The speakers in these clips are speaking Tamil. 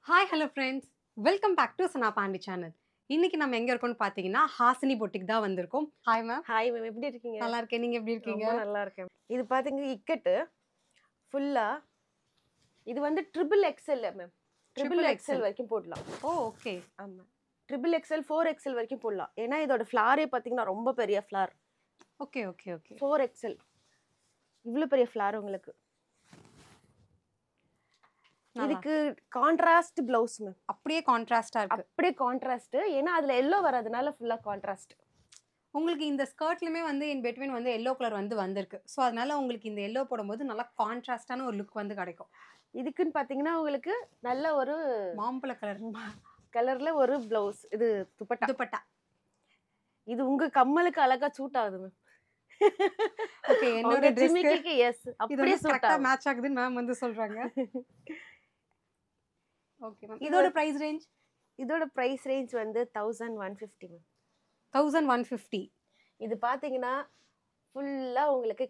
Hi hello friends, welcome back to Sana Pandi channel. இன்னைக்கு நம்ம எங்க இருக்கோம்னு பார்த்தீங்கன்னா ஹாசினி பொட்டிக் தான் வந்திருக்கோம். Hi ma'am. ஹாய் மேம், எப்படி இருக்கீங்க? நல்லா இருக்கேன், நீங்க எப்படி இருக்கீங்க? ரொம்ப நல்லா இருக்கேன். இது பாத்தீங்க இக்கட்டு ஃபுல்லா. இது வந்து triple XL ma'am. Triple XL வரைக்கும் போடலாம். ஓ ஓகே. ஆமா, ட்ரிபிள் எக்ஸ்எல் 4XL வரைக்கும் போடலாம். ஏன்னா இதோட ஃப்ளாரே பாத்தீங்கன்னா ரொம்ப பெரிய flower. Okay okay okay. 4XL இவ்வளவு பெரிய ஃப்ளார் உங்களுக்கு. இதுக்கு கான்ட்ராஸ்ட் பிளவுஸ் மேம். அப்படியே கான்ட்ராஸ்டா இருக்கு. அப்படியே கான்ட்ராஸ்ட், ஏன்னா அதுல எல்லோ வரதுனால ஃபுல்லா கான்ட்ராஸ்ட். உங்களுக்கு இந்த ஸ்கர்ட்லயுமே வந்து இன் பிட்வீன் வந்து எல்லோ கலர் வந்து வந்திருக்கு. ஸோ அதனால உங்களுக்கு இந்த எல்லோ போடும்போது நல்லா கான்ட்ராஸ்டான ஒரு லுக் வந்து கிடைக்கும். இதுக்குன்னு பாத்தீங்கன்னா உங்களுக்கு நல்ல ஒரு மாம்பழ கலர் கலர்ல ஒரு பிளவுஸ். இது துப்பட்டா. துப்பட்டா. இது உங்க கம்மலுக்கு அழகா சூட் ஆகுது மேம். ஓகே, என்னோட ஜிமிக்கிக்கு எஸ் அப்படியே கரெக்ட்டா மேட்ச் ஆகுதுன்னு மேம் வந்து சொல்றாங்க. Okay ma'am. இதோட பிரைஸ் ரேஞ்ச்? இதோட பிரைஸ் ரேஞ்ச் வந்து 1150 மேம். 1150. இது பாத்தீங்கன்னா ஃபுல்லா உங்களுக்கு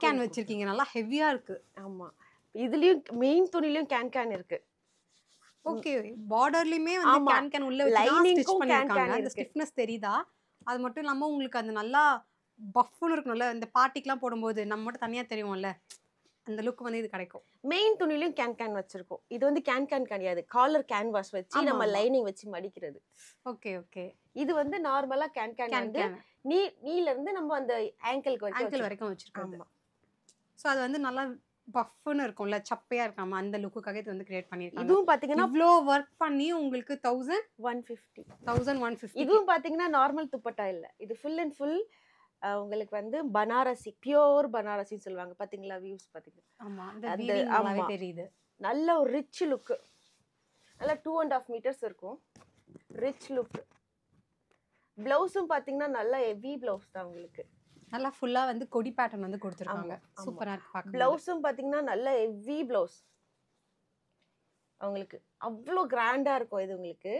கேன் வச்சிருக்கீங்க, நல்லா ஹெவியா இருக்கு. ஆமா, இதுலயும் மெயின் துணிலயும் கேன் இருக்கு. ஓகே, பார்டர்லயுமே வந்து கேன் உள்ள வச்சு தான் ஸ்டிட்ச் பண்ணிருக்காங்க. அந்த ஸ்டிஃப்னஸ் தெரியுதா? அது மட்டும் இல்லாம உங்களுக்கு அது நல்லா பஃப்னு இருக்கும்ல, இந்த பார்ட்டிக்குலாம் போடும்போது நம்ம மட்டும் தனியா தெரியும்ல, அந்த லுக் வந்து இது கிடைக்கும். மெயின் துணிலயும் கேன் வச்சிருக்கோம். இது வந்து கேன் கிடையாது, காலர் கேன்வாஸ் வச்சு நம்ம லைனிங் வச்சு மடிக்கிறது. Okay okay. இது வந்து நார்மலா கேன் வந்து நீல இருந்து நம்ம அந்த ஆங்கிள் வரைக்கும் வச்சிருக்கோம். சோ அது வந்து நல்லா பஃப்னு இருக்கும்ல, சப்பையா இருக்காம அந்த லுக்குக்காக இது வந்து கிரியேட் பண்ணிருக்காங்க. இதுவும் பாத்தீங்கன்னா இவ்ளோ வர்க் பண்ணி உங்களுக்கு 1150. இதுவும் பாத்தீங்கன்னா நார்மல் துப்பட்டா இல்ல, இது ஃபுல் அண்ட் ஃபுல் உங்களுக்கு வந்து பனாரசி, பியூர் பனாரசின்னு சொல்லுவாங்க. பாத்தீங்களா வியூஸ் பாத்தீங்க? ஆமா, அந்த வீவிங் நல்லாவே தெரியுது. நல்ல ஒரு ரிச் லுக், நல்ல 2.5 மீட்டர்ஸ் இருக்கும். Rich look. பிளவுஸும் பாத்தீங்கன்னா நல்ல ஹெவி பிளவுஸ் தான் உங்களுக்கு. நல்லா ஃபுல்லா வந்து கொடி பேட்டர்ன் வந்து கொடுத்திருக்காங்க. சூப்பரா இருக்கு பாக்க. பிளவுஸும் பாத்தீங்கன்னா நல்ல ஹெவி பிளவுஸ் உங்களுக்கு. அவ்வளோ கிராண்டா இருக்கும் இது உங்களுக்கு.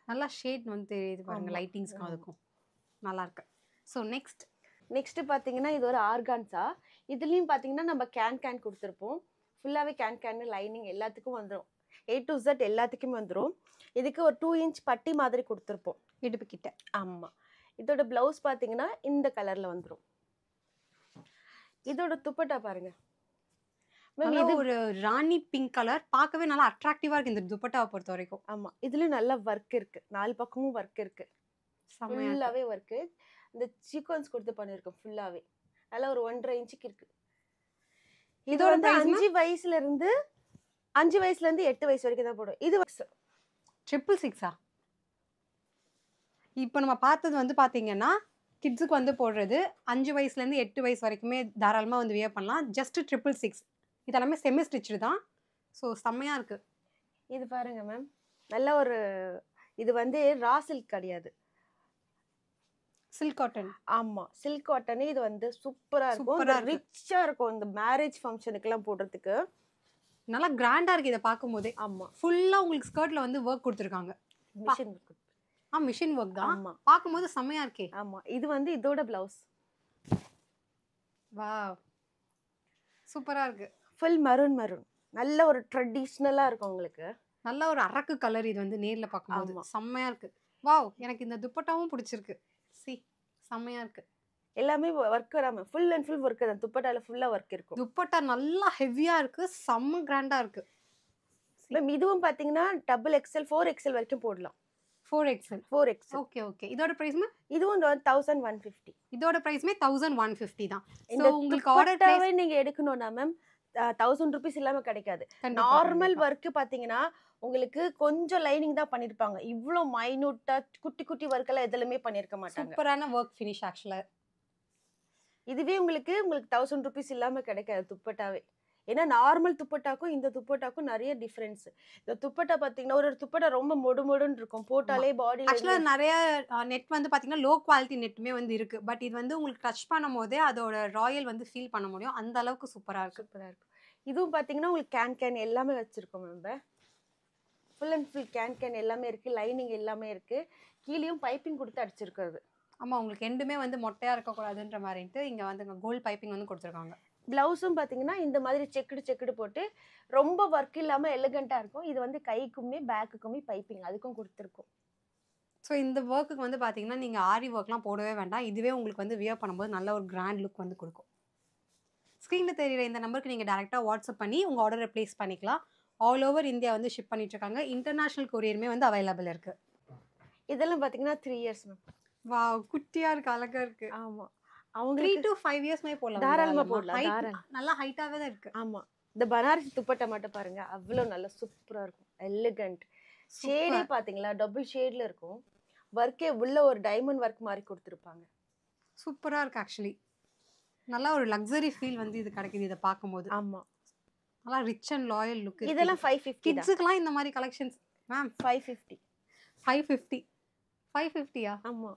நல்லா ஷேட் வந்து தெரியுது பாருங்க, லைட்டிங்ஸ்க்கு அதுக்கும் நல்லா இருக்கு. சோ நெக்ஸ்ட் பாத்தீங்கன்னா இது ஒரு ஆர்கான்ஸா. இதுலயும் பாத்தீங்கன்னா நம்ம கேன் கொடுத்துருப்போம். ஃபுல்லாவே கேன் லைனிங் எல்லாத்துக்கும் வந்துடும். A to Z எல்லாத்துக்குமே வந்துடும். இதுக்கு ஒரு 2 இன்ச் பட்டி மாதிரி கொடுத்துருப்போம் இடுப்பு கிட்ட. ஆமா. இதோட பிளவுஸ் பாத்தீங்கன்னா இந்த கலர்ல வந்துடும். இதோட துப்பட்டா பாருங்க, இது ஒரு ராணி பிங்க் கலர், பார்க்கவே நல்லா அட்ராக்டிவா இருக்கு இந்த துப்பட்டாவை பொறுத்த வரைக்கும். ஆமா, இதுலயும் நல்ல ஒர்க் இருக்கு, 4 பக்கமும் ஒர்க் இருக்கு. ஃபுல்லாவே ஒர்க். இந்த சீக்வென்ஸ் கொடுத்து பண்ணிருக்கோம் ஃபுல்லாவே. நல்ல ஒரு 1.5 இன்ச்சுக்கு இருக்கு. இது வந்து 5 வயசுல இருந்து 8 வயசு வரைக்கும் தான் போடும். இது 666. இப்போ நம்ம பார்த்தது வந்து பாத்தீங்கன்னா கிட்ஸுக்கு வந்து போடுறது 5 வயசுல இருந்து 8 வயசு வரைக்குமே தாராளமா வந்து வியர் பண்ணலாம். ஜஸ்ட் 666. இதெல்லாமே செமி ஸ்டிச்சு தான். ஸோ செம்மையா இருக்கு. இது பாருங்க மேம், நல்ல ஒரு இது வந்து ரா சில்க் கிடையாது, சில்க் காட்டன். ஆமா, சில்க் காட்டன். இது வந்து சூப்பரா இருக்கும், ரிச்சா இருக்கும். இந்த மேரேஜ் ஃபங்க்ஷனுக்கு எல்லாம் போடுறதுக்கு நல்லா கிராண்டா இருக்கு இத பாக்கும்போதே. ஆமா, ஃபுல்லா உங்களுக்கு ஸ்கர்ட்ல வந்து வர்க் கொடுத்திருக்காங்க. Machine work. மிஷின் ஒர்க் தான். பாக்கும்போது செம்மையா இருக்கே. ஆமா, இது வந்து இதோட பிளவுஸ். வாவ், சூப்பரா இருக்கு. ஃபுல் மரூன் நல்ல ஒரு ட்ரெடிஷனலா இருக்கும் உங்களுக்கு. நல்ல ஒரு அரக்கு கலர். இது வந்து நேர்ல பாக்கும்போது செம்மையா இருக்கு. வாவ், எனக்கு இந்த துப்பட்டாவும் பிடிச்சிருக்கு. செம்மையா இருக்கு. எல்லாமே ஒர்க் வராம ஃபுல் அண்ட் ஃபுல் ஒர்க் தான். துப்பட்டால ஃபுல்லா ஒர்க் இருக்கும். துப்பட்டா நல்லா ஹெவியா இருக்கு, செம்ம கிராண்டா இருக்கு. மேம் இதுவும் பாத்தீங்கன்னா டபுள் XL 4XL வரைக்கும் போடலாம். 4XL. Okay okay. இதோட பிரைஸ்மா? இதுவும் 1150. இதோட பிரைஸ்மே 1150 தான். சோ உங்களுக்கு ஆர்டர் நீங்க எடுக்கணும்னா மேம் 1000 ரூபீஸ் இல்லாம கிடைக்காது. நார்மல் ஒர்க் பாத்தீங்கன்னா உங்களுக்கு கொஞ்சம் லைனிங் தான் பண்ணிருப்பாங்க. இவ்ளோ மைனூட்டா குட்டி ஒர்க் எல்லாம் எதுலமே பண்ணிருக்க மாட்டாங்க. சூப்பரான ஒர்க் ஃபினிஷ் ஆக்சுவலா. இதுவே உங்களுக்கு 1000 ரூபீஸ் இல்லாம கிடைக்காது துப்பட்டாவே. ஏன்னா நார்மல் துப்பட்டாக்கும் இந்த துப்பட்டாக்கும் நிறைய டிஃபரன்ஸ். இந்த துப்பட்டா பாத்தீங்கன்னா ஒரு துப்பட்டா ரொம்ப மொடுன்னு இருக்கும், போட்டாலே பாடி. ஆக்சுவலா நிறைய நெட் வந்து பாத்தீங்கன்னா லோ குவாலிட்டி நெட்டுமே வந்து இருக்கு. பட் இது வந்து உங்களுக்கு டச் பண்ணும் போதே அதோட ராயல் வந்து ஃபீல் பண்ண முடியும். அந்த அளவுக்கு சூப்பரா இருக்கு. இதுவும் பாத்தீங்கன்னா உங்களுக்கு கேன் எல்லாமே வச்சிருக்கோம். நம்ம ஃபுல் அண்ட் ஃபுல் கேன் எல்லாமே இருக்கு, லைனிங் எல்லாமே இருக்கு. கீழேயும் பைப்பிங் கொடுத்து அடிச்சிருக்கிறது. ஆமா, உங்களுக்கு எண்டுமே வந்து மொட்டையா இருக்க கூடாதுன்ற மாதிரிட்டு இங்க வந்து கோல்ட் பைப்பிங் வந்து கொடுத்துருக்காங்க. பிளவுஸும் பாத்தீங்கன்னா இந்த மாதிரி செக்குடு போட்டு ரொம்ப ஒர்க் இல்லாம எலிகண்டா இருக்கும். இது வந்து கைக்குமே பேக்குக்குமே பைப்பிங் அதுக்கும் கொடுத்துருக்கோம். ஸோ இந்த ஒர்க்குக்கு வந்து பார்த்தீங்கன்னா நீங்கள் ஆரி ஒர்க்லாம் போடவே வேண்டாம். இதுவே உங்களுக்கு வந்து வியர் பண்ணும்போது நல்ல ஒரு கிராண்ட் லுக் வந்து கொடுக்கும். ஸ்க்ரீனில் தெரியுற இந்த நம்பருக்கு நீங்கள் டேரெக்டாக வாட்ஸ்அப் பண்ணி உங்கள் ஆர்டரை ப்ளேஸ் பண்ணிக்கலாம். ஆல் ஓவர் இந்தியா வந்து ஷிப் பண்ணிட்டு இருக்காங்க. இன்டர்நேஷனல் கொரியருமே வந்து அவைலபிள் இருக்கு. இதெல்லாம் பாத்தீங்கன்னா 3 இயர்ஸ் மேம். வா குட்டியா இருக்கு, அழகா இருக்கு. ஆமா, 3 அவங்களுக்கு to 5 இயர்ஸ்மே போடலாம். தாராளமா போடலாம். ஹைட் நல்லா ஹைட்டாவே தான் இருக்கு. ஆமா, இந்த பனாரசி துப்பட்டா மட்டும் பாருங்க, அவ்வளவு நல்ல சூப்பரா இருக்கும். எலிகண்ட் ஷேடே பாத்தீங்களா, டபுள் ஷேட்ல இருக்கும். ஒர்க்கே உள்ள ஒரு டைமண்ட் ஒர்க் மாதிரி கொடுத்துருப்பாங்க. சூப்பரா இருக்கு ஆக்சுவலி. நல்லா ஒரு லக்ஸரி ஃபீல் வந்து இது கிடைக்குது இதை பார்க்கும்போது. ஆமா, நல்லா ரிச் அண்ட் லாயல் லுக். இதெல்லாம் 550. கிட்ஸுக்குலாம் இந்த மாதிரி கலெக்ஷன்ஸ் மேம் 550. 550 550யா? ஆமா,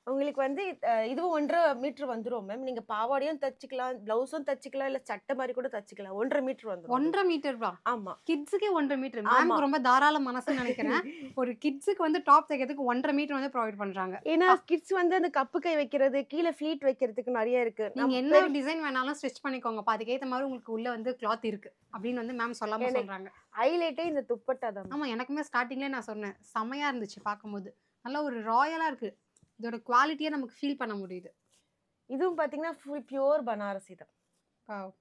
உங்களுக்கு வந்து இதுவும் 1.5 மீட்டர் வந்துரும் மேம். நீங்க பாவாடையும் தச்சுக்கலாம், பிளவுஸும் தச்சுக்கலாம், இல்ல சட்டை மாதிரி கூட தச்சுக்கலாம். 1.5 மீட்டர் வந்துரும். 1.5 மீட்டர் வா? ஆமா, கிட்ஸுக்கே 1.5 மீட்டர். மேம் ரொம்ப தாராள மனசுன்னு நினைக்கிறேன். ஒரு கிட்ஸுக்கு வந்து டாப் தைக்கிறதுக்கு 1.5 மீட்டர் வந்து ப்ரொவைட் பண்றாங்க. ஏன்னா கிட்ஸ் வந்து அந்த கப்பு கை வைக்கிறது, கீழே ஃப்ளீட் வைக்கிறதுக்கு நிறைய இருக்கு. நீங்க என்ன டிசைன் வேணாலும் ஸ்டிச் பண்ணிக்கோங்க. அதுக்கேற்ற மாதிரி உங்களுக்கு உள்ள வந்து கிளாத் இருக்கு அப்படின்னு வந்து மேம் சொல்லாம சொல்றாங்க. ஹைலைட்டே இந்த துப்பட்டா தான். ஆமா, எனக்குமே ஸ்டார்டிங்லேயே நான் சொன்னேன், செமையா இருந்துச்சு பார்க்கும்போது. நல்லா ஒரு ராயலா இருக்கு. இதோட குவாலிட்டியை நமக்கு ஃபீல் பண்ண முடியுது. இதுவும் பாத்தீங்கன்னா ஃபுல் பியூர் பனாரசி தான். Wow,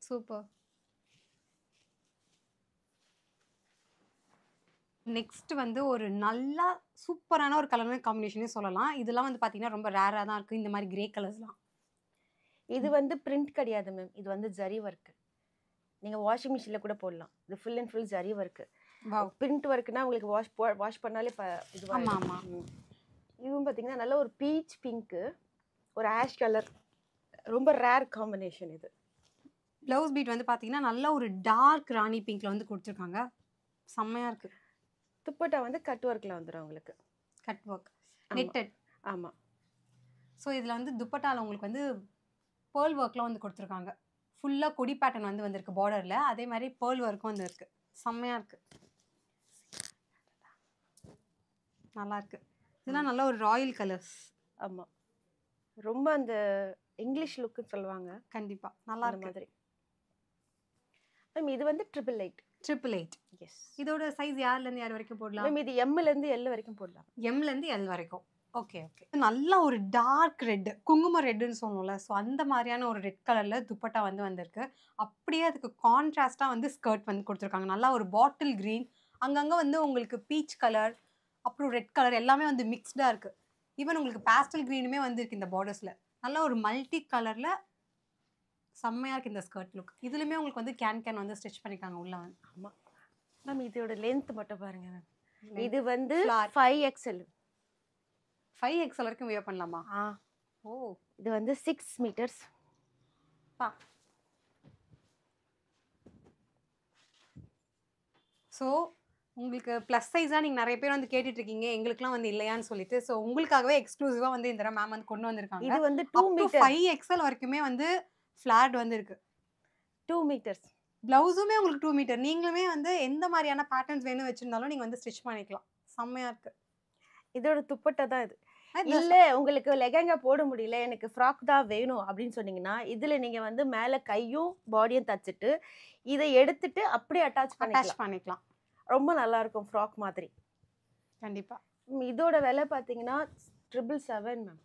super. நெக்ஸ்ட் வந்து ஒரு நல்லா சூப்பரான ஒரு கலர் காம்பினேஷனே சொல்லலாம். இதெல்லாம் வந்து பாத்தீங்கன்னா ரொம்ப ரேரா தான் இருக்கு இந்த மாதிரி கிரே கலர்ஸ்லாம். இது வந்து பிரிண்ட் கிடையாது மேம், இது வந்து ஜரி ஒர்க். நீங்க வாஷிங் மிஷின்ல கூட போடலாம். இது full and full zari work. Wow, print ஒர்க்னா உங்களுக்கு வாஷ் பண்ணாலே இதுவா. ஆமா ஆமா. இதுவும் பாத்தீங்கன்னா நல்ல ஒரு பீச் பிங்க், ஒரு ஆஷ் கலர், ரொம்ப ரேர் காம்பினேஷன் இது. ப்ளவுஸ் பீட் வந்து பாத்தீங்கன்னா நல்ல ஒரு டார்க் ராணி பிங்க்ல வந்து கொடுத்துருக்காங்க. செம்மையா இருக்கு. துப்பட்டா வந்து கட் ஒர்க்ல வந்துடும் உங்களுக்கு. Cut work netted. ஆமா, ஸோ இதில் வந்து துப்பட்டாவில் உங்களுக்கு வந்து பேர்ல் ஒர்க்லாம் வந்து கொடுத்துருக்காங்க. ஃபுல்லாக கொடி பேட்டர்ன் வந்து வந்திருக்கு பார்டரில். அதே மாதிரி பேர்ல் ஒர்க்கும் வந்து இருக்கு. செம்மையாக இருக்கு, நல்லா இருக்கு. இதெல்லாம் நல்ல ஒரு ராயல் கலர்ஸ். ஆமா, ரொம்ப அந்த இங்கிலீஷ் லுக்குன்னு சொல்லுவாங்க. கண்டிப்பா நல்லா இருக்கு மாதிரி. மேம் இது வந்து 888. 888. எஸ். இதோட சைஸ் யார்ல இருந்து யார் வரைக்கும் போடலாம்? மேம் இது எம்ல இருந்து எல் வரைக்கும் போடலாம். எம்ல இருந்து எல் வரைக்கும். Okay okay. நல்ல ஒரு டார்க் ரெட், குங்கும ரெட்னு சொல்லுவோம்ல, ஸோ அந்த மாதிரியான ஒரு ரெட் கலர்ல துப்பட்டா வந்து வந்திருக்கு. அப்படியே அதுக்கு கான்ட்ராஸ்டா வந்து ஸ்கர்ட் வந்து கொடுத்துருக்காங்க. நல்லா ஒரு பாட்டில் கிரீன், அங்கங்க வந்து உங்களுக்கு பீச் கலர், அப்புறம் ரெட் கலர் எல்லாமே வந்து மிக்ஸ்டா இருக்கு. ஈவன் உங்களுக்கு பேஸ்டல் கிரீனுமே வந்துருக்கு இந்த பார்டர்ஸ்ல. நல்ல ஒரு மல்டி கலர்ல செம்மையா இருக்கு இந்த ஸ்கர்ட் லுக். இதுலயுமே உங்களுக்கு வந்து கேன் வந்து ஸ்டிச் பண்ணிருக்காங்க உள்ள வந்து. ஆமா மேம், இதோட லென்த் மட்டும் பாருங்க மேம். இது வந்து 5XL. 5XL வரைக்கும் வியர் பண்ணலாமா? ஓ, இது வந்து 6 மீட்டர்ஸ். பா. ஸோ உங்களுக்கு ப்ளஸ் சைஸாக நீங்கள் நிறைய பேர் வந்து கேட்டுட்டு இருக்கீங்க, எங்களுக்குலாம் வந்து இல்லையான்னு சொல்லிட்டு. ஸோ உங்களுக்காகவே எக்ஸ்க்ளூசிவாக வந்து இந்த தடவை மேம் வந்து கொண்டு வந்திருக்காங்க. இது வந்து 2 மீட்டர் 5XL வரைக்குமே வந்து ஃப்ளாட் வந்து இருக்கு. 2 மீட்டர்ஸ். பிளவுஸுமே உங்களுக்கு 2 மீட்டர். நீங்களுமே வந்து எந்த மாதிரியான பேட்டர்ன்ஸ் வேணும் வச்சிருந்தாலும் நீங்கள் வந்து ஸ்டிச் பண்ணிக்கலாம். செம்மையா இருக்கு. இதோட துப்பட்டா தான் இது. இல்ல உங்களுக்கு லெஹங்கா போட முடியல, எனக்கு ஃப்ராக் தான் வேணும் அப்படின்னு சொன்னீங்கன்னா, இதுல நீங்க வந்து மேல கையும் பாடியும் தச்சிட்டு இதை எடுத்துட்டு அப்படியே அட்டாச் பண்ணிக்கலாம். ரொம்ப நல்லா இருக்கும் ஃப்ராக் மாதிரி. கண்டிப்பா. இதோட விலை பாத்தீங்கன்னா 777 மேம்.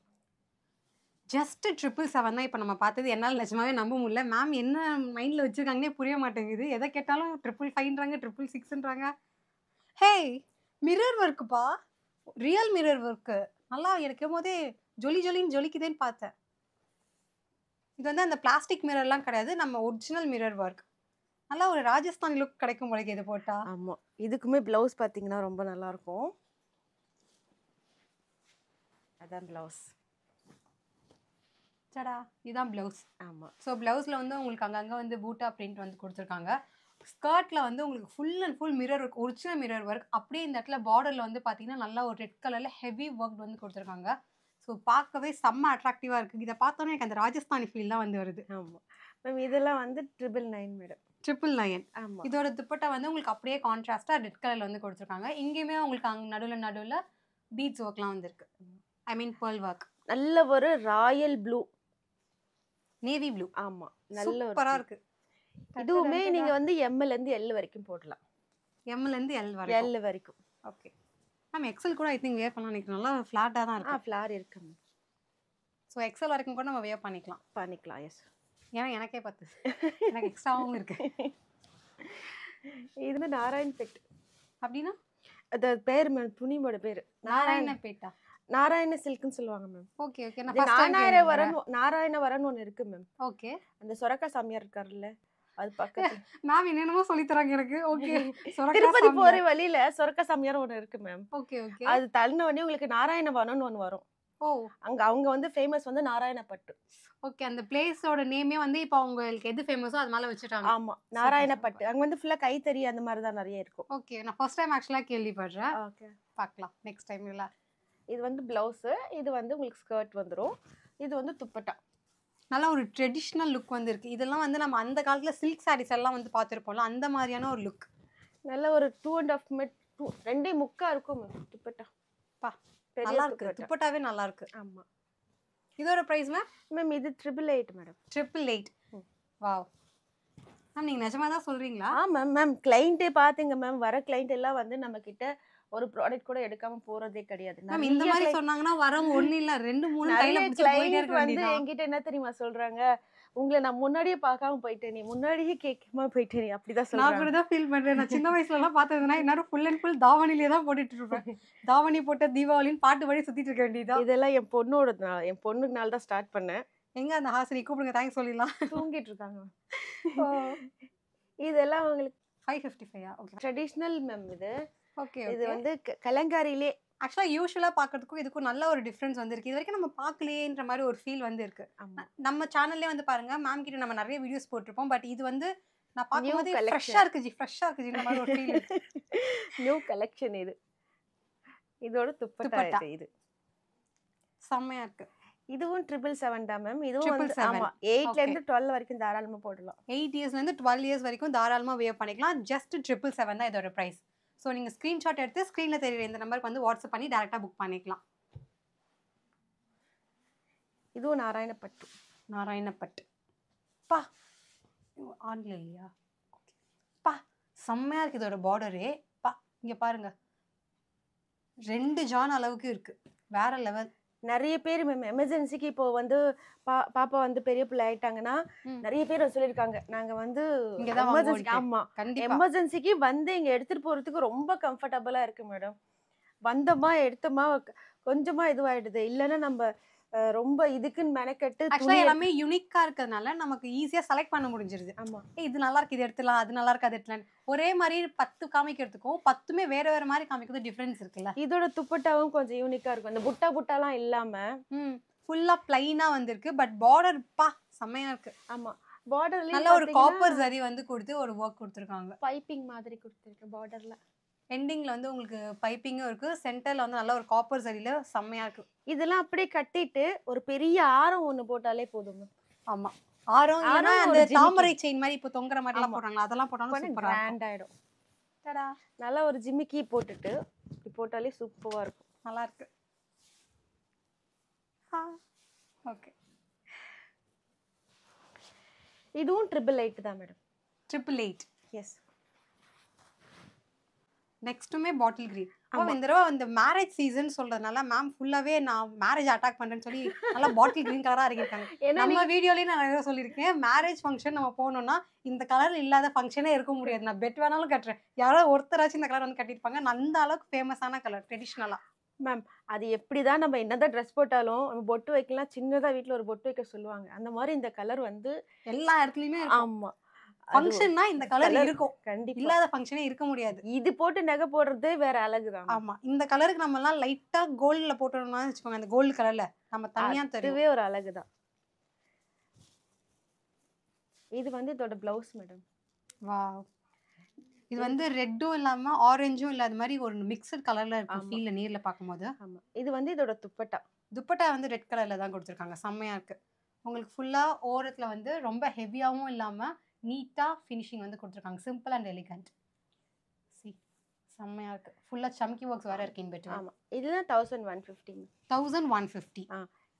ஜஸ்ட் 777 தான் இப்போ நம்ம பார்த்தது. என்னால் நிஜமாவே நம்ப முடியல. மேம் என்ன மைண்டில் வச்சுருக்காங்கன்னே புரிய மாட்டேங்குது. எதை கேட்டாலும் 555ன்றாங்க, 666ன்றாங்க. ஹே, மிரர் ஒர்க்குப்பா, ரியல் மிரர் ஒர்க்கு. நல்லா இருக்கும் போதே ஜொலின்னு ஜொலிக்குதேன்னு பார்த்தேன். இது வந்து அந்த பிளாஸ்டிக் மிரர்லாம் கிடையாது, நம்ம ஒரிஜினல் மிரர் ஒர்க். நல்லா ஒரு ராஜஸ்தான் லுக் கிடைக்கும் போல இது போட்டா. ஆமா, இதுக்குமே பிளவுஸ் பார்த்தீங்கன்னா ரொம்ப நல்லா இருக்கும். அதான் பிளவுஸ். சடா, இதுதான் பிளவுஸ். ஆமா. ஸோ பிளவுஸில் வந்து உங்களுக்கு அங்கங்கே வந்து பூட்டா பிரிண்ட் வந்து கொடுத்துருக்காங்க. ஸ்கர்ட்டில் வந்து உங்களுக்கு full and full mirror work, original mirror work. அப்படியே இந்த இடத்துல பார்டரில் வந்து பார்த்தீங்கன்னா நல்லா ஒரு ரெட் கலரில் ஹெவி ஒர்க் வந்து கொடுத்துருக்காங்க. ஸோ பார்க்கவே செம்ம அட்ராக்டிவாக இருக்குது. இதை பார்த்தோன்னே எனக்கு அந்த ராஜஸ்தானி ஃபீல் தான் வந்து வருது. ஆமாம் மேம், இதெல்லாம் வந்து 999 மேடம். 999. ஆமாம். இதோட துப்பட்டா வந்து உங்களுக்கு அப்படியே கான்ட்ராஸ்டாக ரெட் கலரில் வந்து கொடுத்துருக்காங்க. இங்கேயுமே உங்களுக்கு அங்கே நடுவில் பீட்ஸ் ஒர்க்லாம் வந்துருக்கு. ஐ மீன் பேர்ல் ஒர்க். நல்ல ஒரு ராயல் ப்ளூ. Navy blue. ஆமா, நல்ல ஒரு சூப்பரா இருக்கு. இதுவுமே நீங்க வந்து M ல இருந்து L வரைக்கும் போடலாம். M ல இருந்து L வரைக்கும். L வரைக்கும். Okay ma'am. எக்ஸல் கூட ஐ திங்க் வேர் பண்ணலாம். எனக்கு நல்லா ஃப்ளாட்டா தான் இருக்கு. ஃப்ளார் இருக்கு. ஸோ எக்ஸல் வரைக்கும் கூட நம்ம வேர் பண்ணிக்கலாம். எஸ். ஏன்னா எனக்கே பத்து, எனக்கு எக்ஸ்ட்ராவும் இருக்கு. இது வந்து நாராயண்பேட். அப்படின்னா அது பேர் மேம், துணியோட பேர் நாராயணபேட்டா. நாராயண சில்க்னு சொல்லுவாங்க மேம். Okay okay. நாராயணவரன் ஒன்னு இருக்கு மேம். ஓகே. அந்த சொரக்கா சாமியார் இருக்காருல்ல, அது பக்கத்துல. மேம் என்னென்னமோ சொல்லி தராங்க எனக்கு. ஓகே. திருப்பதி போற வழியில சொரக்கா சாமியார் ஒன்னு இருக்கு மேம். Okay okay. அது தள்ளின உடனே உங்களுக்கு நாராயணவனம் ஒன்னு வரும். ஓ, அங்க அவங்க வந்து ஃபேமஸ் வந்து நாராயணப்பட்டு. ஓகே. அந்த பிளேஸோட நேமே வந்து இப்போ உங்களுக்கு எது ஃபேமஸோ அது மேல வச்சிட்டாங்க. ஆமா, நாராயணப்பட்டு. அங்க வந்து ஃபுல்லா கைத்தறி அந்த மாதிரி தான் நிறைய இருக்கும். ஓகே. நான் ஃபர்ஸ்ட் டைம் ஆக்சுவலா கேள்விப்படுறேன். ஓகே, பார்க்கலாம் நெக்ஸ்ட் டைம். இல்ல இது வந்து பிளவுஸ், இது வந்து உங்களுக்கு ஸ்கர்ட் வந்துரும். இது வந்து துப்பட்டா. நல்ல ஒரு ட்ரெடிஷ்னல் லுக் வந்து இருக்கு. இதெல்லாம் வந்து நம்ம அந்த காலத்துல சில்க் சாரீஸ் எல்லாம் வந்து பார்த்திருப்போம்ல, அந்த மாதிரியான ஒரு லுக். நல்ல ஒரு 2.5 மீட் 2.25 இருக்கும் மேம் துப்பட்டா. பா நல்லா இருக்கு. துப்பட்டாவே நல்லா இருக்கு. ஆமா. இதோட பிரைஸ் மேம் இது 888 மேடம். 888. வாவ் மேம், நீங்க நிஜமா தான் சொல்றீங்களா? மேம் கிளையண்டே பாத்தீங்க மேம், வர கிளையண்ட் எல்லாம் வந்து நம்ம கிட்ட ஒரு ப்ராடக்ட் கூட எடுக்காம போறதே கிடையாது. மேம் இந்த மாதிரி சொன்னாங்கன்னா வரவங்க ஒண்ணு இல்ல 2 3 கையில பிடிச்சு போயிட்டே இருக்க வந்து என்கிட்ட என்ன தெரியுமா சொல்றாங்க, உங்களை நான் முன்னாடியே பார்க்காம போயிட்டேன், நீ முன்னாடியே கேட்காம போயிட்டேன், நீ அப்படிதான் சொல்றாங்க. நான் கூட தான் ஃபீல் பண்றேன். நான் சின்ன வயசுல எல்லாம் பார்த்ததுனா எல்லாரும் ஃபுல் அண்ட் ஃபுல் தாவணிலே தான் போட்டுட்டு இருப்பேன். தாவணி போட்ட தீபாவளின்னு பாட்டு பாடி சுத்திட்டு இருக்க வேண்டியதா. இதெல்லாம் என் பொண்ணுக்கு நாள் தான் ஸ்டார்ட் பண்ணேன். எங்க அந்த ஹாசினி கூப்பிடுங்க, தேங்க்ஸ் சொல்லிடலாம். தூங்கிட்டு இருக்காங்க. இதெல்லாம் உங்களுக்கு 555. ஓகே. ட்ரெடிஷனல் மேம் இது. ஓகே. இது வந்து கலங்காரியிலே ஆக்சுவலா யூஷுவலா பாக்கிறதுக்கும் இதுக்கும் நல்ல ஒரு டிஃபரன்ஸ் வந்து இருக்கு. இது வரைக்கும் நம்ம பார்க்கலையேன்ற மாதிரி ஒரு ஃபீல் வந்து இருக்கு. நம்ம சேனல்லே வந்து பாருங்க, மேம் கிட்ட நம்ம நிறைய வீடியோஸ் போட்டிருப்போம். பட் இது வந்து நான் பார்க்கும்போது ஃப்ரெஷ்ஷா இருக்கு இந்த மாதிரி ஒரு ஃபீல். நியூ கலெக்ஷன் இது. இதோட துப்பட்டா இது செம்மையா இருக்கு. இதுவும் 777 தான் மேம். இதுவும் வந்து ஆமா 8 ல இருந்து 12 வரைக்கும் தாராளமா போடலாம். 8 இயர்ஸ்ல இருந்து 12 இயர்ஸ் வரைக்கும் தாராளமா வேர் பண்ணிக்கலாம். ஜஸ்ட் 777 தான் இதோட பிரைஸ். ஸோ நீங்கள் ஸ்க்ரீன்ஷாட் எடுத்து ஸ்க்ரீனில் தெரியுற இந்த நம்பருக்கு வந்து வாட்ஸ்அப் பண்ணி டேரெக்டாக புக் பண்ணிக்கலாம். இதுவும் நாராயணப்பட்டு. பா ஆன்ல இல்லையா? பா செம்மையாக இருக்குது இதோட பார்டரே. பா இங்கே பாருங்க, 2 ஜான் அளவுக்கு இருக்கு. வேற லெவல். நிறைய பேர் மேம் எமர்ஜென்சிக்கு இப்போ வந்து பாப்பா வந்து பெரிய பிள்ளை ஆயிட்டாங்கன்னா நிறைய பேர் சொல்லியிருக்காங்க, நாங்க வந்து எமர்ஜென்சிக்கு வந்து இங்க எடுத்துட்டு போறதுக்கு ரொம்ப கம்ஃபர்டபுளா இருக்கு மேடம். வந்தோமா எடுத்தோமா கொஞ்சமா இதுவாயிடுது. இல்லைன்னா நம்ம ரொம்ப இதுக்குன்னு மெனக்கெட்டு எல்லாமே யூனிக்கா இருக்கிறதுனால நமக்கு ஈஸியா செலக்ட் பண்ண முடிஞ்சிருது. ஆமா, இது நல்லா இருக்கு இது எடுத்துலாம், அது நல்லா இருக்கு அது எடுத்துலாம். ஒரே மாதிரி 10 காமிக்கிறதுக்கும் 10மே வேற வேற மாதிரி காமிக்கிறது டிஃபரன்ஸ் இருக்குல்ல. இதோட துப்பட்டாவும் கொஞ்சம் யூனிக்கா இருக்கும். இந்த புட்டாலாம் இல்லாம ஃபுல்லா பிளைனா வந்திருக்கு. பட் பார்டர் பா செம்மையா இருக்கு. ஆமா, பார்டர்ல நல்ல ஒரு காப்பர் சரி வந்து கொடுத்து ஒரு வர்க் கொடுத்துருக்காங்க. பைப்பிங் மாதிரி கொடுத்துருக்கு. பார்டர்ல எண்டிங்ல வந்து உங்களுக்கு பைப்பிங்கும் இருக்கு. சென்டர்ல வந்து நல்ல ஒரு காப்பர் சரியில செம்மையா இருக்கு. இதெல்லாம் அப்படியே கட்டிட்டு ஒரு பெரிய ஆரம் ஒண்ணு போட்டாலே போதும். ஆமா, ஆரம் இல்லனா அந்த தாமரை செயின் மாதிரி இப்ப தொங்கற மாதிரி எல்லாம் போறாங்க, அதெல்லாம் போட்டாலும் சூப்பரா கிராண்ட் ஆயிடும். டடா, நல்ல ஒரு ஜிமிக்கி போட்டுட்டு இப்படி போட்டாலே சூப்பரா இருக்கும். நல்லா இருக்கு. ஓகே. இதுவும் 888 தான் மேடம். 888. எஸ். நெக்ஸ்ட்டுமே பாட்டில் கிரீன். இந்த தடவை இந்த மேரேஜ் சீசன் சொல்றதுனால மேம் ஃபுல்லாவே நான் மேரேஜ் அட்டாக் பண்றேன்னு சொல்லி நல்லா பாட்டில் கிரீன் கலரா இருக்காங்க. நம்ம வீடியோலயே நான் நிறைய சொல்லியிருக்கேன், மேரேஜ் ஃபங்க்ஷன் நம்ம போனோம்னா இந்த கலர் இல்லாத ஃபங்க்ஷனே இருக்க முடியாது. நான் பெட் வேணாலும் கட்டுறேன், யாரோ ஒருத்தராச்சும் இந்த கலர் வந்து கட்டிருப்பாங்க. அந்த அளவுக்கு ஃபேமஸான கலர் ட்ரெடிஷ்னலா. மேம் அது எப்படிதான் நம்ம என்னதான் ட்ரெஸ் போட்டாலும் நம்ம பொட்டு வைக்கலாம், சின்னதா வீட்டுல ஒரு பொட்டு வைக்க சொல்லுவாங்க. அந்த மாதிரி இந்த கலர் வந்து எல்லா இடத்துலயுமே. ஆமா, ஃபங்க்ஷன்னா இந்த கலர் இருக்கும், கண்டிப்பா இல்லாத ஃபங்க்ஷனே இருக்க முடியாது. இது போட்டு நகை போடுறது வேற அழகுதான். ஆமா, இந்த கலருக்கு நம்ம எல்லாம் லைட்டா கோல்ட்ல போட்டோம்னா வெச்சுக்கோங்க, அந்த கோல்ட் கலர்ல நம்ம தனியா தெரியும், இதுவே ஒரு அழகுதான். இது வந்து இதோட பிளவுஸ் மேடம். வாவ், இது வந்து ரெட்டும் இல்லாம ஆரஞ்சும் இல்லாத மாதிரி ஒரு மிக்சட் கலர்ல இருக்கு ஃபீல்ல நேர்ல பாக்கும்போது. ஆமா, இது வந்து இதோட துப்பட்டா வந்து ரெட் கலர்ல தான் கொடுத்திருக்காங்க. செம்மையா இருக்கு. உங்களுக்கு ஃபுல்லா ஓரத்துல வந்து ரொம்ப ஹெவியாவும் இல்லாம நீட்டா ஃபினிஷிங் வந்து கொடுத்துருக்காங்க. Simple and elegant. சி செம்மையா இருக்கு. ஃபுல்லா சம்கி ஒர்க்ஸ் வேற இருக்கு இன் பெட்வீன். ஆமா, இதுதான் 1150. 1150.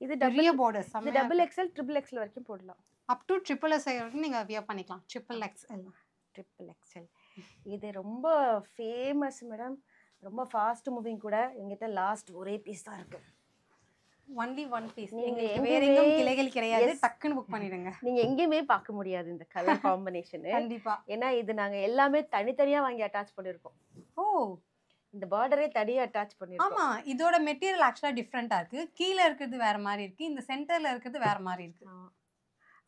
இது பெரிய பார்டர்ஸ் இது டபுள் எக்ஸ்எல் ட்ரிபிள் எக்ஸ்எல் வரைக்கும் போடலாம். அப் டு ட்ரிபிள் எக்ஸ்எல் வரைக்கும் நீங்க வியர் பண்ணிக்கலாம். ட்ரிபிள் எக்ஸ்எல் இது ரொம்ப ஃபேமஸ் மேடம். ரொம்ப ஃபாஸ்ட் மூவிங் கூட. எங்கிட்ட லாஸ்ட் ஒரே பீஸ் தான் இருக்கு. Only one piece. நீங்க வேற எங்கேயும் கிளைகள் கிடையாது. டக்குன்னு புக் பண்ணிடுங்க. நீங்க எங்கேயுமே பார்க்க முடியாது இந்த கலர் காம்பினேஷன். கண்டிப்பா. ஏன்னா இது நாங்க எல்லாமே தனித்தனியா வாங்கி அட்டாச் பண்ணிருக்கோம். ஓ, இந்த பார்டரே தனியா அட்டாச் பண்ணிருக்கோம். ஆமா, இதோட மெட்டீரியல் ஆக்சுவலா டிஃபரெண்டா இருக்கு. கீழ இருக்குது வேற மாதிரி இருக்கு, இந்த சென்டர்ல இருக்குது வேற மாதிரி இருக்கு.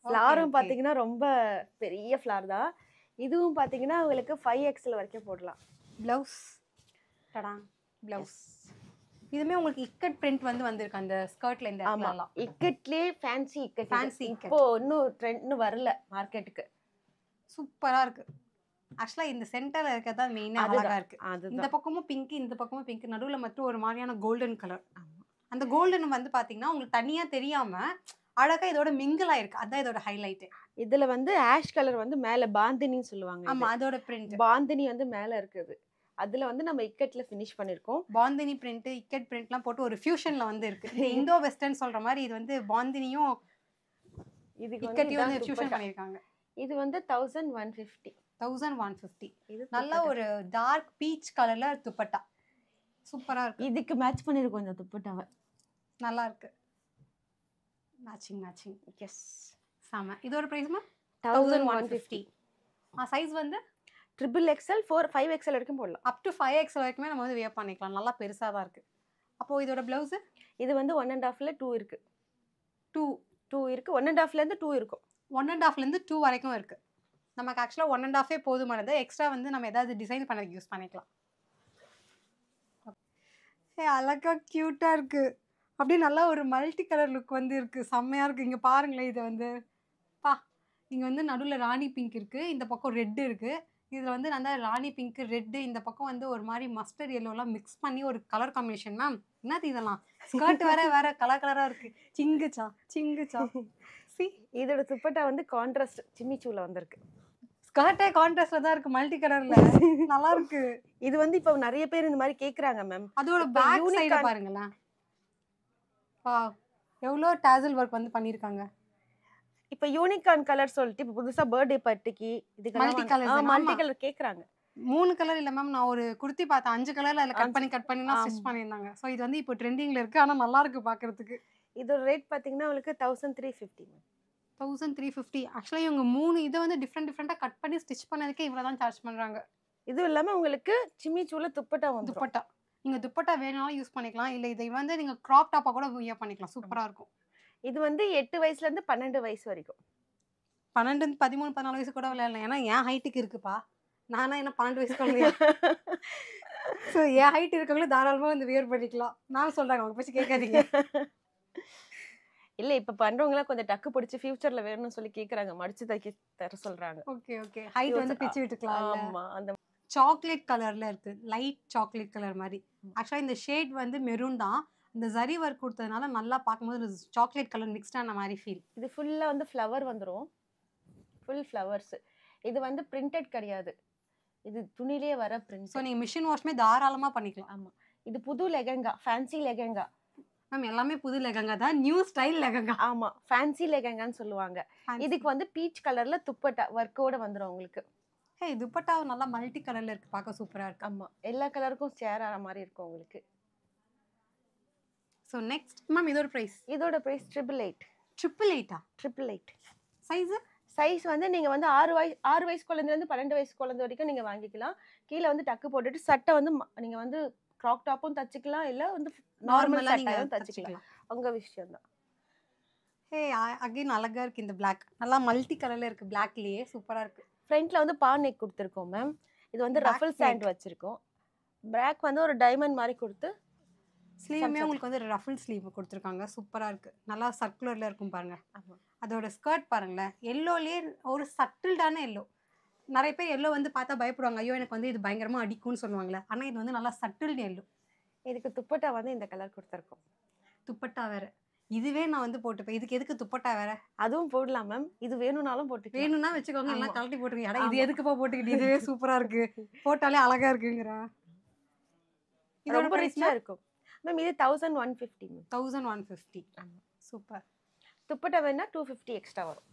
ஃப்ளாரும் பாத்தீங்கன்னா ரொம்ப பெரிய ஃப்ளார் தான். இதுவும் பாத்தீங்கன்னா உங்களுக்கு 5XL வரைக்கும் போடலாம். ப்ளவுஸ் டடா ப்ளவுஸ். இதுமே உங்களுக்கு இக்கட் பிரிண்ட் வந்து வந்திருக்கு அந்த ஸ்கர்ட்ல. இந்த இடத்துல இக்கட்லயே ஃபேன்சி இக்கட். ஃபேன்சி இப்போ இன்னும் ட்ரெண்ட் வரல மார்க்கெட்டுக்கு. சூப்பரா இருக்கு. ஆக்சுவலா இந்த சென்டர்ல இருக்கதா மெயினா அழகா இருக்கு. இந்த பக்கமும் பிங்க், இந்த பக்கமும் பிங்க், நடுவுல மட்டும் ஒரு மாதிரியான கோல்டன் கலர். அந்த கோல்டன் வந்து பாத்தீங்கன்னா உங்களுக்கு தனியா தெரியாம அழகா இதோட மிங்கிள் ஆயிருக்கு. அதான் இதோட ஹைலைட். இதுல வந்து ஆஷ் கலர் வந்து மேல பாந்தினின்னு சொல்லுவாங்க. ஆமா, அதோட பிரிண்ட் பாந்தினி வந்து மேல இருக்குது. அதுல வந்து நம்ம இக்கட்ல ஃபினிஷ் பண்ணிருக்கோம். பாந்தினி பிரிண்ட், இக்கட் பிரிண்ட்லாம் போட்டு ஒரு ஃபியூஷன்ல வந்து இருக்கு. இந்தோ வெஸ்டர்ன் சொல்ற மாதிரி இது வந்து பாந்தினியும் இதுக்கு இக்கட்டையும் வந்து ஃபியூஷன் பண்ணிருக்காங்க. இது வந்து 1150. 1150. நல்ல ஒரு டார்க் பீச் கலர்ல துப்பட்டா. சூப்பரா இருக்கு. இதுக்கு மேட்ச் பண்ணிருக்கோம் இந்த துப்பட்டாவை. நல்லா இருக்கு. மேட்சிங். எஸ், சாம. இதோட பிரைஸ்மா 1150. சைஸ் வந்து ட்ரிபிள் எக்ஸ்எல் 5XL வரைக்கும் போடலாம். அப் டு 5XL வரைக்குமே நம்ம வந்து வியர் பண்ணிக்கலாம். நல்லா பெருசா தான் இருக்கு. அப்போ இதோட பிளவுஸ் இது வந்து 1.5ல 2 இருக்கு. 2 இருக்கு. 1.5ல இருந்து 2 இருக்கும். 1.5ல இருந்து 2 வரைக்கும் இருக்கு. நமக்கு ஆக்சுவலா 1.5 போதுமானது. எக்ஸ்ட்ரா வந்து நம்ம ஏதாவது டிசைன் பண்ணதுக்கு யூஸ் பண்ணிக்கலாம். அழகா கியூட்டா இருக்கு. அப்படியே நல்லா ஒரு மல்டி கலர் லுக் வந்து இருக்கு. செம்மையா இருக்கு. இங்க பாருங்களேன். இது வந்து இங்க வந்து நடுவுல ராணி பிங்க் இருக்கு, இந்த பக்கம் ரெட் இருக்கு. இதுல வந்து நல்லா ராணி பிங்க், ரெட், இந்த பக்கம் வந்து ஒரு மாதிரி மஸ்டர்ட் எல்லோலாம் மிக்ஸ் பண்ணி ஒரு கலர் காம்பினேஷன். மேம் என்னது இதெல்லாம்? ஸ்கர்ட் வேற கலர் கலரா இருக்கு. சிங்குச்சா. சி, இதோட துப்பட்டா வந்து கான்ட்ராஸ்ட் சிம்மிச்சூல வந்திருக்கு. ஸ்கர்ட்டே கான்ட்ராஸ்ட்ல தான் இருக்கு, மல்டி கலர்ல. நல்லா இருக்கு. இது வந்து இப்போ நிறைய பேர் இந்த மாதிரி கேக்குறாங்க மேம். அதோட பேக் சைடு பாருங்களேன். எவ்வளோ டாசல் ஒர்க் வந்து பண்ணிருக்காங்க. இப்போ யூனிகார்ன் கலர் சொல்லிட்டு இப்போ புதுசா பர்த்டே பார்ட்டிக்கு இதுக்கு மல்டி கலர் கேக்குறாங்க. 3 கலர் இல்ல மேம், நான் ஒரு குர்த்தி பார்த்தேன் 5 கலர்ல அதுல கட் பண்ணி ஸ்டிச் பண்ணிருந்தாங்க. சோ இது வந்து இப்போ ட்ரெண்டிங்ல இருக்கு. ஆனா நல்லா இருக்கு பாக்குறதுக்கு. இதோட ரேட் பாத்தீங்கன்னா உங்களுக்கு 1350 மேம். 1350. ஆக்சுவலா இவங்க 3 இதை வந்து டிஃப்ரெண்டா கட் பண்ணி ஸ்டிச் பண்ணதுக்கே இவ்வளவுதான் சார்ஜ் பண்றாங்க. இதுவும் இல்லாம உங்களுக்கு சிம்மிச்சூல துப்பட்டா வந்து துப்பட்டா நீங்க துப்பட்டா வேணாலும் யூஸ் பண்ணிக்கலாம். இல்ல இதை வந்து நீங்க கிராப் டாப்பா கூட வியர் பண்ணிக்கலாம். சூப்பரா இருக்கும். இது வந்து 8 வயசுல இருந்து 12 வயசு வரைக்கும். 12, 13, 14 வயசு கூட விளையாடலாம். ஏன்னா என் ஹைட்டுக்கு இருக்குப்பா. நானா என்ன 12 வயசு குழந்தையா? ஸோ என் ஹைட் இருக்கவங்களும் தாராளமாக வந்து வியர் பண்ணிக்கலாம். நான் சொல்றாங்க, அவங்க பற்றி கேட்காதீங்க. இல்ல இப்ப பண்றவங்க கொஞ்சம் டக்கு பிடிச்சி ஃபியூச்சர்ல வேணும்னு சொல்லி கேக்குறாங்க. மடிச்சு தைக்க தர சொல்றாங்க. ஓகே ஹைட் வந்து பிச்சு விட்டுக்கலாம். ஆமா, அந்த சாக்லேட் கலர்ல இருக்கு. லைட் சாக்லேட் கலர் மாதிரி. ஆக்சுவலா இந்த ஷேட் வந்து மெரூன் தான். இந்த ஜரி ஒர்க் கொடுத்ததுனால நல்லா பார்க்கும்போது சாக்லேட் கலர் மிக்ஸ்ட் ஆன மாதிரி ஃபீல். இது ஃபுல்லா வந்து ஃப்ளவர் வந்துரும். Full flowers. இது வந்து பிரிண்டட் கிடையாது. இது துணியிலே வர பிரிண்ட். ஸோ நீங்க மிஷின் வாஷ்மே தாராளமா பண்ணிக்கலாம். ஆமா, இது புது லெஹங்கா, ஃபேன்சி லெஹங்கா. மேம் எல்லாமே புது லெஹங்கா தான், நியூ ஸ்டைல் லெஹங்கா. ஆமா, ஃபேன்சி லெஹங்கான்னு சொல்லுவாங்க. இதுக்கு வந்து பீச் கலர்ல துப்பட்டா ஒர்க்கோட வந்துரும் உங்களுக்கு. துப்பட்டா நல்லா மல்டி கலர்ல இருக்கு, பார்க்க சூப்பரா இருக்கு. ஆமா, எல்லா கலருக்கும் ஷேர் ஆற மாதிரி இருக்கும் உங்களுக்கு. ஸோ நெக்ஸ்ட் மேம் இதோட பிரைஸ் 888. 888. சைஸ் வந்து நீங்க வந்து 6 வயசு குழந்தைல இருந்து 12 வயசு குழந்தை வரைக்கும் நீங்க வாங்கிக்கலாம். கீழே வந்து டக்கு போட்டுட்டு சட்டை வந்து நீங்க வந்து கிராக் டாப்பும் தச்சுக்கலாம், இல்ல வந்து நார்மலா நீங்க தச்சுக்கலாம். உங்க விஷயம் தான். அகைன் அழகா இருக்கு. இந்த பிளாக் நல்லா மல்டி கலர்ல இருக்கு. பிளாக்லயே சூப்பரா இருக்கு. ஃப்ரண்ட்ல வந்து பா நெக் கொடுத்துருக்கோம் மேம். இது வந்து ரஃபிள் சாண்ட் வச்சிருக்கோம். பேக் வந்து ஒரு டைமண்ட் மாதிரி கொடுத்து ஸ்லீவுமே உங்களுக்கு வந்து ரஃபிள் ஸ்லீவ் கொடுத்துருக்காங்க. சூப்பரா இருக்கு. நல்லா சர்க்குலர்ல இருக்கும் பாருங்க. அதோட ஸ்கர்ட் பாருங்களேன், எல்லோலயே ஒரு சட்டில்டான எல்லோ. நிறைய பேர் எல்லோ வந்து பார்த்தா பயப்படுவாங்க, ஐயோ எனக்கு வந்து இது பயங்கரமா அடிக்கும்னு சொல்லுவாங்களே. ஆனா இது வந்து நல்லா சட்டில்டு எல்லோ. இதுக்கு துப்பட்டா வந்து இந்த கலர் கொடுத்துருக்கோம். துப்பட்டா வேற இதுவே நான் வந்து போட்டுப்பேன். இதுக்கு எதுக்கு துப்பட்டா வேற? அதுவும் போடலாம் மேம். இது வேணும்னாலும் போட்டு வேணும்னா வச்சுக்கோங்க, எல்லாம் கழட்டி போட்டுருக்கீங்க. இது எதுக்குப்பா போட்டுக்கிட்டு? இதுவே சூப்பரா இருக்கு, போட்டாலே அழகா இருக்குங்கிற. இது ரொம்ப ரிச்சா இருக்கும் மேம். இது 1150 மேம். 1150. சூப்பர். துப்பட்டா வேணா 250 எக்ஸ்ட்ரா வரும்.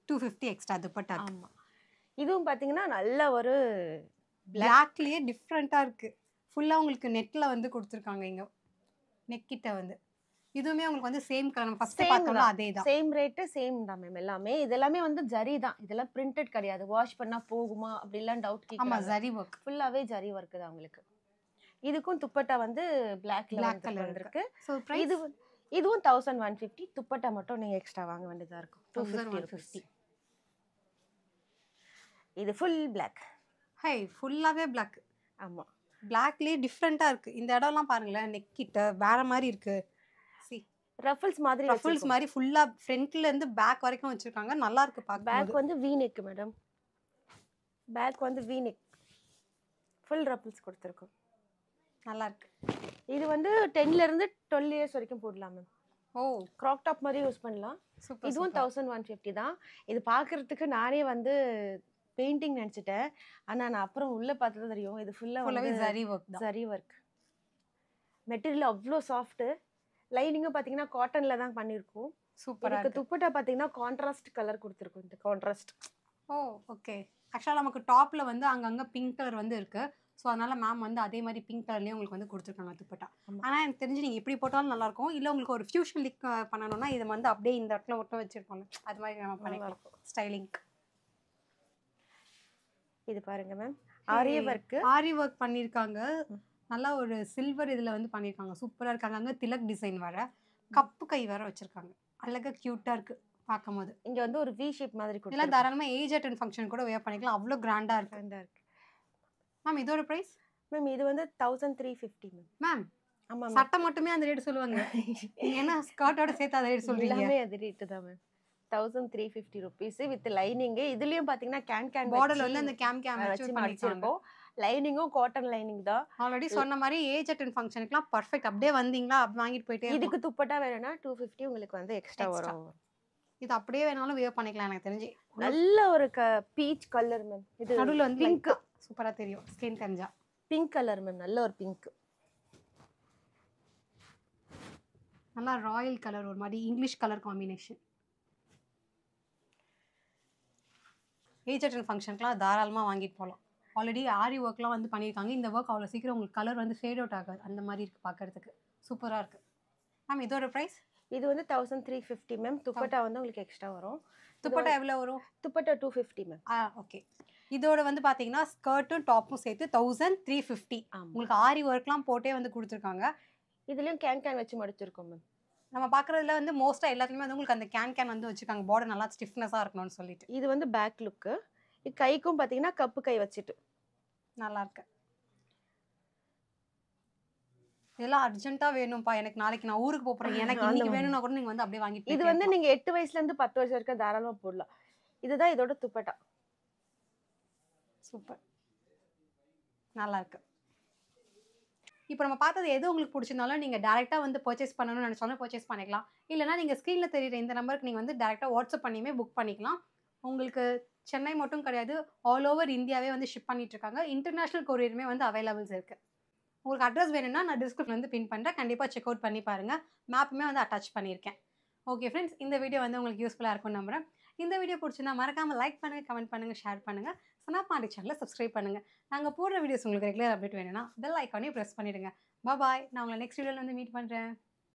250 எக்ஸ்ட்ரா துப்பட்டா. ஆமா. இதுவும் பாத்தீங்கன்னா நல்ல ஒரு பிளாக்லயே டிஃப்ரெண்டா இருக்கு. ஃபுல்லா உங்களுக்கு நெட்ல வந்து கொடுத்துருக்காங்க இங்க நெக் கிட்ட வந்து. இதுவுமே உங்களுக்கு வந்து சேம் கலர் ஃபர்ஸ்ட் பார்த்தோம்ல அதே தான். சேம் ரேட் சேம் தான் மேம் எல்லாமே. இதெல்லாம் வந்து ஜரி தான். இதெல்லாம் பிரிண்டட் கிடையாது. வாஷ் பண்ணா போகுமா அப்படிலாம் டவுட் கேக்குறாங்க. ஆமா ஜரி வர்க். ஃபுல்லாவே ஜரி வர்க் தான் உங்களுக்கு. இதுக்கும் துப்பட்டா வந்து பிளாக்ல வந்திருக்கு. சோ பிரைஸ் இதுவும் 1150. துப்பட்டா மட்டும் நீங்க எக்ஸ்ட்ரா வாங்க வேண்டியதா இருக்கும். 250. இது ஃபுல் பிளாக். ஹே ஃபுல்லாவே பிளாக். ஆமா. பிளாக்லயே டிஃப்ரெண்டா இருக்கு. இந்த இடம்லாம் பாருங்களேன் நெக் கிட்ட வேற மாதிரி இருக்கு. ரஃபிள்ஸ் மாதிரி ஃபுல்லா ஃப்ரண்ட்ல இருந்து பேக் வரைக்கும் வச்சிருக்காங்க. நல்லா இருக்கு பாக்க. பேக் வந்து வி நெக் மேடம். பேக் வந்து வி நெக். ஃபுல் ரஃபிள்ஸ் கொடுத்திருக்கோம். நல்லா இருக்கு. இது வந்து 10ல இருந்து 12 இயர்ஸ் வரைக்கும் போடலாம் மேம். ஓ கிராப் டாப் மாதிரி யூஸ் பண்ணலாம். இதுவும் 1150 தான். இது பாக்குறதுக்கு நானே வந்து பெயிண்டிங் நினைச்சிட்டேன். ஆனா நான் அப்புறம் உள்ள பார்த்தா தெரியும் இது ஃபுல்லாவே ஜரி வர்க் தான். ஜரி வர்க். மெட்டீரியல் அவ்வளோ சாஃப்ட். லைனிங்கும் பாத்தீங்கன்னா காட்டன்ல தான் பண்ணிருக்கோம். சூப்பரா இருக்கு. துப்பட்டா பாத்தீங்கன்னா கான்ட்ராஸ்ட் கலர் கொடுத்திருக்கோம். இந்த கான்ட்ராஸ்ட். ஓ ஓகே. ஆக்சுவலா நமக்கு டாப்ல வந்து அங்கங்க பிங்க் கலர் வந்து இருக்கு. ஸோ அதனால மேம் வந்து அதே மாதிரி பிங்க் கலர்லேயே உங்களுக்கு வந்து கொடுத்துருக்காங்க துப்பட்டா. ஆனால் எனக்கு தெரிஞ்சு நீங்கள் எப்படி போட்டாலும் நல்லாயிருக்கும். இல்லை உங்களுக்கு ஒரு ஃபியூஷன் லிக் பண்ணணும்னா இதை வந்து அப்படியே இந்த இடத்துல மட்டும் வச்சுருப்பாங்க. அது மாதிரி நம்ம பண்ணிக்கலாம் ஸ்டைலிங். இது பாருங்க மேம் ஆரி ஒர்க் பண்ணியிருக்காங்க. நல்லா ஒரு சில்வர் இதில் வந்து பண்ணியிருக்காங்க. சூப்பராக இருக்காங்க. அங்கே திலக் டிசைன் வர கப்பு கை வேற வச்சுருக்காங்க. அழகாக க்யூட்டாக இருக்குது பார்க்கும்போது. இங்கே வந்து ஒரு வி ஷேப் மாதிரி கொடுத்து எல்லாம் தாராளமாக ஏஜ் அட்டன் ஃபங்க்ஷன் கூட வேர் பண்ணிக்கலாம். அவ்வளோ கிராண்டாக இருக்கு. மேம் இதோட பிரைஸ் மேம் இது வந்து 1350 மேம். ஆமா சட்டை மட்டுமே அந்த ரேட் சொல்லுவாங்க. நீங்க என்ன ஸ்கர்ட்டோட சேர்த்து அந்த ரேட் சொல்றீங்க? எல்லாமே அந்த ரேட் தான் மேம். 1350 rupees with lining. இதுலயும் பாத்தீங்கன்னா கேன் பார்டர்ல வந்து அந்த கேம் வச்சு பண்ணிருக்கோம். லைனிங்கும் காட்டன் லைனிங் தான். ஆல்ரெடி சொன்ன மாதிரி ஏஜ் அட்டன் ஃபங்க்ஷனுக்குலாம் பெர்ஃபெக்ட். அப்படியே வந்தீங்களா அப்படி வாங்கிட்டு போயிட்டே. இதுக்கு துப்பட்டா வேணும்னா 250 உங்களுக்கு வந்து எக்ஸ்ட்ரா வரும். இது அப்படியே வேணாலும் வேர் பண்ணிக்கலாம். எனக்கு தெரிஞ்சு நல்ல ஒரு பீச் கலர் மேம். இது நடுவுல வந்து பிங்க் சூப்பரா தெரியும். ஸ்கின் தெரிஞ்சா பிங்க் கலர் மேம். நல்ல ஒரு பிங்க். நல்லா ராயல் கலர் ஒரு மாதிரி இங்கிலீஷ் கலர் காம்பினேஷன். ஏஜ் அட்டன் ஃபங்க்ஷனுக்குலாம் தாராளமாக வாங்கிட்டு போகலாம். ஆல்ரெடி ஆரி ஒர்க்லாம் வந்து பண்ணியிருக்காங்க. இந்த ஒர்க் அவ்வளோ சீக்கிரம் உங்களுக்கு கலர் வந்து ஃபேட் அவுட் ஆகாது. அந்த மாதிரி இருக்குது பார்க்கறதுக்கு. சூப்பராக இருக்குது மேம். இதோட ப்ரைஸ் இது வந்து 1350 மேம். துப்பட்டா வந்து உங்களுக்கு எக்ஸ்ட்ரா வரும். துப்பட்டா எவ்வளோ வரும்? துப்பட்டா 250 மேம். ஓகே. இதோட வந்து பார்த்தீங்கன்னா ஸ்கர்ட்டும் டாப்பும் சேர்த்து 1350. உங்களுக்கு ஆரி ஒர்க்லாம் போட்டே வந்து கொடுத்துருக்காங்க. இதுலேயும் கேன் வச்சு மடிச்சிருக்கோம் மேம். நம்ம பார்க்குறதுல வந்து மோஸ்ட்டாக எல்லாத்துலேயுமே வந்து உங்களுக்கு அந்த கேன் வந்து வச்சுருக்காங்க. பார்டர் நல்லா ஸ்டிஃப்னஸாக இருக்கணும்னு சொல்லிட்டு. இது வந்து பேக் லுக்கு. இது கைக்கும் பார்த்தீங்கன்னா கப்பு கை வச்சுட்டு நல்லா இருக்கு. இதெல்லாம் அர்ஜென்ட்டாக வேணும்ப்பா எனக்கு. நாளைக்கு நான் ஊருக்கு போகிறேன். எனக்கு இன்னைக்கு வேணும்னா கூட நீங்கள் வந்து அப்படியே வாங்கிட்டு. இது வந்து நீங்கள் 8 வயசுலேருந்து 10 வருஷம் வரைக்கும் தாராளமாக போடலாம். இதுதான் இதோட துப்பட்டா. சூப்பர் நல்லா இருக்கு. இப்போ நம்ம பார்த்தது எது உங்களுக்கு பிடிச்சிருந்தாலும் நீங்கள் டேரெக்டாக வந்து பர்ச்சேஸ் பண்ணணும்னு நினச்சாலும் பர்ச்சேஸ் பண்ணிக்கலாம். இல்லைனா நீங்கள் ஸ்க்ரீனில் தெரியுற இந்த நம்பருக்கு நீங்கள் வந்து டேரெக்டாக வாட்ஸ்அப் பண்ணியுமே புக் பண்ணிக்கலாம். உங்களுக்கு சென்னை மட்டும் கிடையாது, ஆல் ஓவர் இந்தியாவே வந்து ஷிப் பண்ணிட்டுருக்காங்க. இன்டர்நேஷ்னல் கொரியருமே வந்து அவைலபிள்ஸ் இருக்குது. உங்களுக்கு அட்ரஸ் வேணும்னா நான் டிஸ்கிரிப்ஷன் வந்து பின் பண்ணுறேன். கண்டிப்பாக செக் அவுட் பண்ணி பாருங்கள். மேப்புமே வந்து அட்டாச் பண்ணியிருக்கேன். ஓகே ஃப்ரெண்ட்ஸ், இந்த வீடியோ வந்து உங்களுக்கு யூஸ்ஃபுல்லாக இருக்கும்னு நம்புகிறேன். இந்த வீடியோ பிடிச்சிருந்தா மறக்காமல் லைக் பண்ணுங்கள், கமெண்ட் பண்ணுங்கள், ஷேர் பண்ணுங்கள். ஸ்னாப் மார்டி சேனலை சப்ஸ்கிரைப் பண்ணுங்கள். நாங்கள் போடுற வீடியோஸ் உங்களுக்கு ரெகுலர் அப்டேட் வேணும்னா பெல் ஐக்கானே ப்ரெஸ் பண்ணிவிடுங்க. பாய். நான் உங்களை நெக்ஸ்ட் வீடியோவில் வந்து மீட் பண்ணுறேன்.